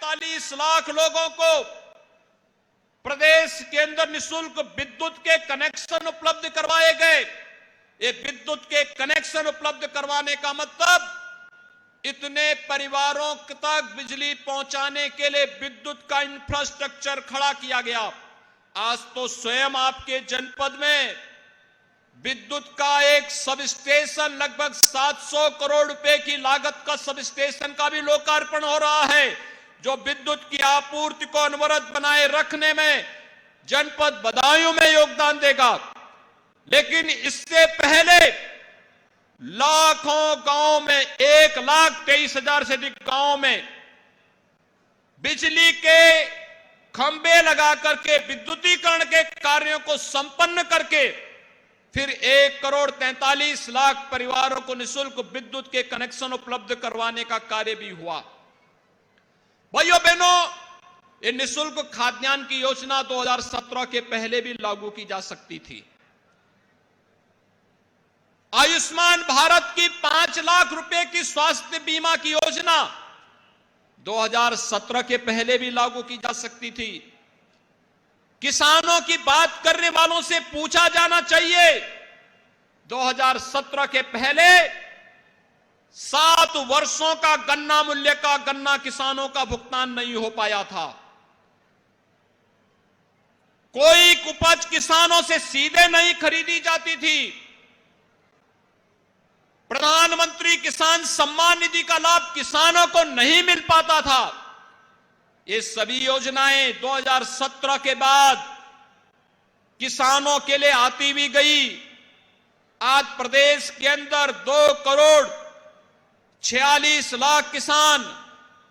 43 लाख लोगों को प्रदेश के अंदर निःशुल्क विद्युत के कनेक्शन उपलब्ध करवाए गए। ये विद्युत के कनेक्शन उपलब्ध करवाने का मतलब इतने परिवारों तक बिजली पहुंचाने के लिए विद्युत का इंफ्रास्ट्रक्चर खड़ा किया गया। आज तो स्वयं आपके जनपद में विद्युत का एक सब स्टेशन लगभग 700 करोड़ रुपए की लागत का सब स्टेशन का भी लोकार्पण हो रहा है, जो विद्युत की आपूर्ति को अनवरत बनाए रखने में जनपद बदायूं में योगदान देगा। लेकिन इससे पहले लाखों गांव में 1,23,000 से अधिक गांव में बिजली के खंभे लगा करके विद्युतीकरण के कार्यों को संपन्न करके फिर 1,43,00,000 परिवारों को निःशुल्क विद्युत के कनेक्शन उपलब्ध करवाने का कार्य भी हुआ। भाइयों बहनों, ये निःशुल्क खाद्यान्न की योजना 2017 के पहले भी लागू की जा सकती थी। आयुष्मान भारत की 5 लाख रुपए की स्वास्थ्य बीमा की योजना 2017 के पहले भी लागू की जा सकती थी। किसानों की बात करने वालों से पूछा जाना चाहिए, 2017 के पहले 7 वर्षों का गन्ना मूल्य का गन्ना किसानों का भुगतान नहीं हो पाया था। कोई उपज किसानों से सीधे नहीं खरीदी जाती थी। प्रधानमंत्री किसान सम्मान निधि का लाभ किसानों को नहीं मिल पाता था। ये सभी योजनाएं 2017 के बाद किसानों के लिए आती भी गई। आज प्रदेश के अंदर 2,46,00,000 किसान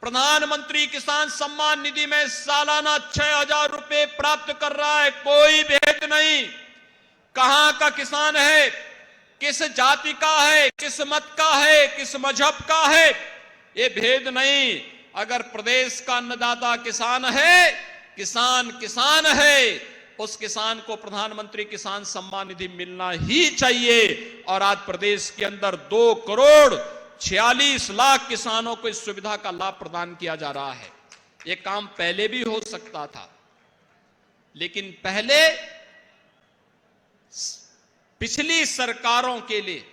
प्रधानमंत्री किसान सम्मान निधि में सालाना 6,000 रुपए प्राप्त कर रहा है। कोई भेद नहीं कहां का किसान है, किस जाति का है, किस मत का है, किस मजहब का है, ये भेद नहीं। अगर प्रदेश का अन्नदाता किसान है, किसान किसान है, उस किसान को प्रधानमंत्री किसान सम्मान निधि मिलना ही चाहिए। और आज प्रदेश के अंदर 2,46,00,000 किसानों को इस सुविधा का लाभ प्रदान किया जा रहा है। यह काम पहले भी हो सकता था, लेकिन पहले पिछली सरकारों के लिए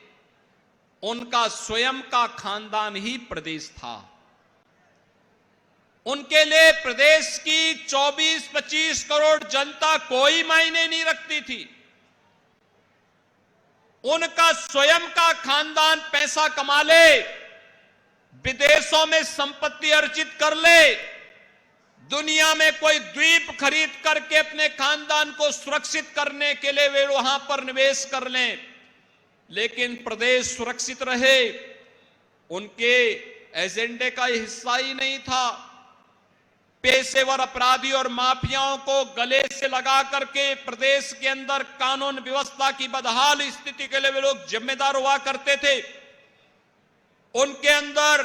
उनका स्वयं का खानदान ही प्रदेश था। उनके लिए प्रदेश की 24-25 करोड़ जनता कोई मायने नहीं रखती थी। उनका स्वयं का खानदान पैसा कमा ले, विदेशों में संपत्ति अर्जित कर ले, दुनिया में कोई द्वीप खरीद करके अपने खानदान को सुरक्षित करने के लिए वे वहां पर निवेश कर लें, लेकिन प्रदेश सुरक्षित रहे, उनके एजेंडे का हिस्सा ही नहीं था। पेशेवर अपराधी और माफियाओं को गले से लगा करके प्रदेश के अंदर कानून व्यवस्था की बदहाल स्थिति के लिए वे लोग जिम्मेदार हुआ करते थे। उनके अंदर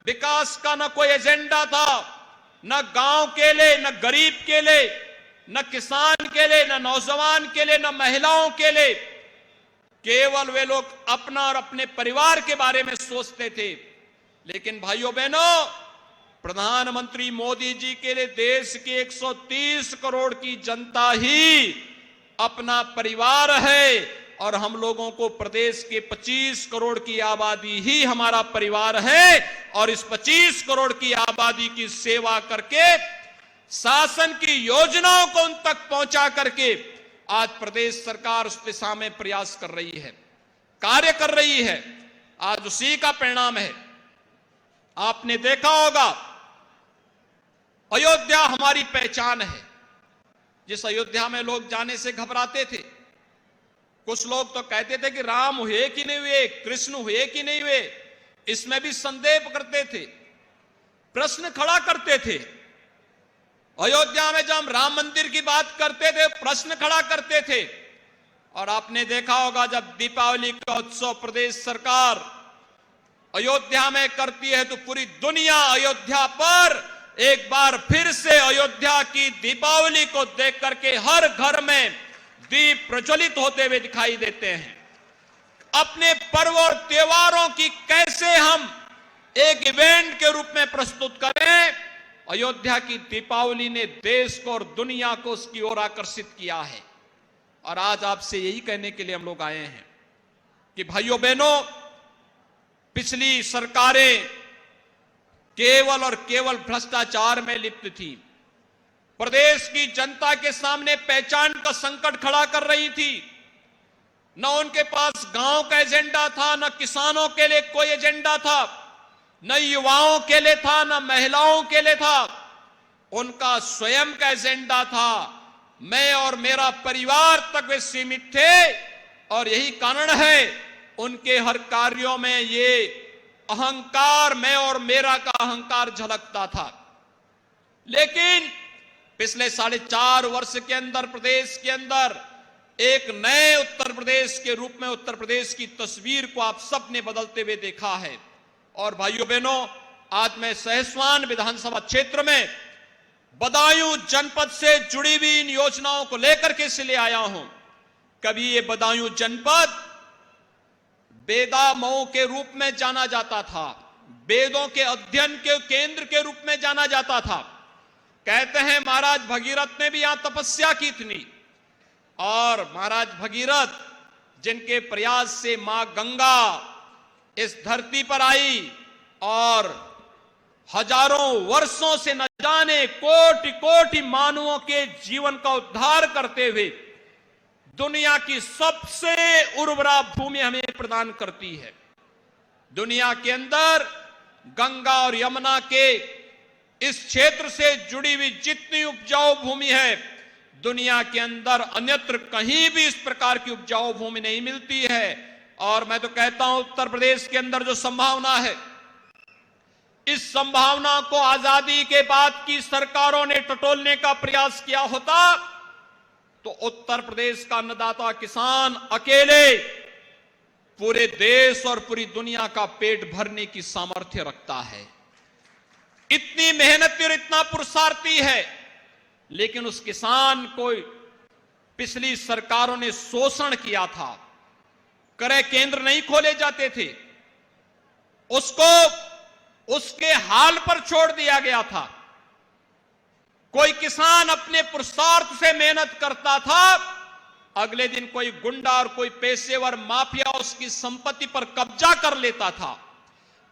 विकास का न कोई एजेंडा था, न गांव के लिए, न गरीब के लिए, न किसान के लिए, न नौजवान के लिए, न महिलाओं के लिए। केवल वे लोग अपना और अपने परिवार के बारे में सोचते थे। लेकिन भाइयों बहनों, प्रधानमंत्री मोदी जी के लिए देश की 130 करोड़ की जनता ही अपना परिवार है, और हम लोगों को प्रदेश के 25 करोड़ की आबादी ही हमारा परिवार है। और इस 25 करोड़ की आबादी की सेवा करके, शासन की योजनाओं को उन तक पहुंचा करके आज प्रदेश सरकार उस दिशा में प्रयास कर रही है, कार्य कर रही है। आज उसी का परिणाम है। आपने देखा होगा, अयोध्या हमारी पहचान है। जिस अयोध्या में लोग जाने से घबराते थे, कुछ लोग तो कहते थे कि राम हुए कि नहीं हुए, कृष्ण हुए कि नहीं हुए, इसमें भी संदेह करते थे, प्रश्न खड़ा करते थे। अयोध्या में जब हम राम मंदिर की बात करते थे, प्रश्न खड़ा करते थे। और आपने देखा होगा, जब दीपावली का उत्सव प्रदेश सरकार अयोध्या में करती है तो पूरी दुनिया अयोध्या पर एक बार फिर से अयोध्या की दीपावली को देख करके हर घर में दीप प्रज्वलित होते हुए दिखाई देते हैं। अपने पर्व और त्योहारों की कैसे हम एक इवेंट के रूप में प्रस्तुत करें, अयोध्या की दीपावली ने देश को और दुनिया को उसकी ओर आकर्षित किया है। और आज आपसे यही कहने के लिए हम लोग आए हैं कि भाइयों बहनों, पिछली सरकारें केवल और केवल भ्रष्टाचार में लिप्त थी। प्रदेश की जनता के सामने पहचान का संकट खड़ा कर रही थी। न उनके पास गांव का एजेंडा था, न किसानों के लिए कोई एजेंडा था, न युवाओं के लिए था, न महिलाओं के लिए था। उनका स्वयं का एजेंडा था। मैं और मेरा परिवार तक वे सीमित थे और यही कारण है उनके हर कार्यों में ये अहंकार, मैं और मेरा का अहंकार झलकता था। लेकिन पिछले 4.5 वर्ष के अंदर प्रदेश के अंदर एक नए उत्तर प्रदेश के रूप में उत्तर प्रदेश की तस्वीर को आप सबने बदलते हुए देखा है। और भाइयों बहनों, आज मैं सहसवान विधानसभा क्षेत्र में बदायूं जनपद से जुड़ी हुई इन योजनाओं को लेकर के इसलिए आया हूं। कभी ये बदायूं जनपद वेदा मऊ के रूप में जाना जाता था, वेदों के अध्ययन के केंद्र के रूप में जाना जाता था। कहते हैं महाराज भगीरथ ने भी यहां तपस्या की थी और महाराज भगीरथ जिनके प्रयास से मां गंगा इस धरती पर आई और हजारों वर्षों से न जाने कोटि कोटि मानवों के जीवन का उद्धार करते हुए दुनिया की सबसे उर्वरा भूमि हमें प्रदान करती है। दुनिया के अंदर गंगा और यमुना के इस क्षेत्र से जुड़ी हुई जितनी उपजाऊ भूमि है, दुनिया के अंदर अन्यत्र कहीं भी इस प्रकार की उपजाऊ भूमि नहीं मिलती है। और मैं तो कहता हूं उत्तर प्रदेश के अंदर जो संभावना है, इस संभावना को आजादी के बाद की सरकारों ने टटोलने का प्रयास किया होता तो उत्तर प्रदेश का अन्नदाता किसान अकेले पूरे देश और पूरी दुनिया का पेट भरने की सामर्थ्य रखता है। इतनी मेहनती और इतना पुरुषार्थी है, लेकिन उस किसान को पिछली सरकारों ने शोषण किया था। क्रय केंद्र नहीं खोले जाते थे, उसको उसके हाल पर छोड़ दिया गया था। कोई किसान अपने पुरुषार्थ से मेहनत करता था, अगले दिन कोई गुंडा और कोई पेशेवर माफिया उसकी संपत्ति पर कब्जा कर लेता था।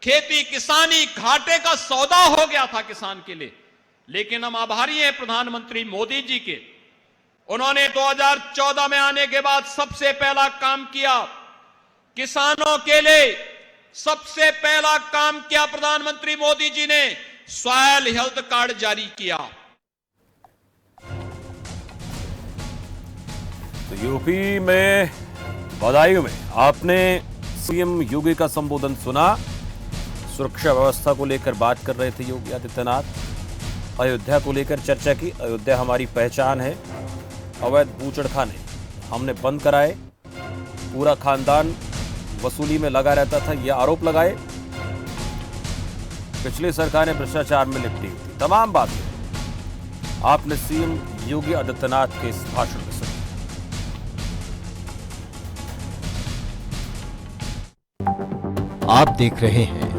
खेती किसानी घाटे का सौदा हो गया था किसान के लिए। लेकिन हम आभारी हैं प्रधानमंत्री मोदी जी के, उन्होंने 2014 में आने के बाद सबसे पहला काम किया किसानों के लिए। सबसे पहला काम किया प्रधानमंत्री मोदी जी ने, सॉयल हेल्थ कार्ड जारी किया। तो यूपी में बदायूं में आपने सीएम योगी का संबोधन सुना। सुरक्षा व्यवस्था को लेकर बात कर रहे थे योगी आदित्यनाथ। अयोध्या को लेकर चर्चा की। अयोध्या हमारी पहचान है, अवैध बूचड़खाने हमने बंद कराए, पूरा खानदान वसूली में लगा रहता था, यह आरोप लगाए। पिछली सरकार ने भ्रष्टाचार में लिपटी थी। तमाम बातें आपने सीएम योगी आदित्यनाथ के इस भाषण में सुनी। आप देख रहे हैं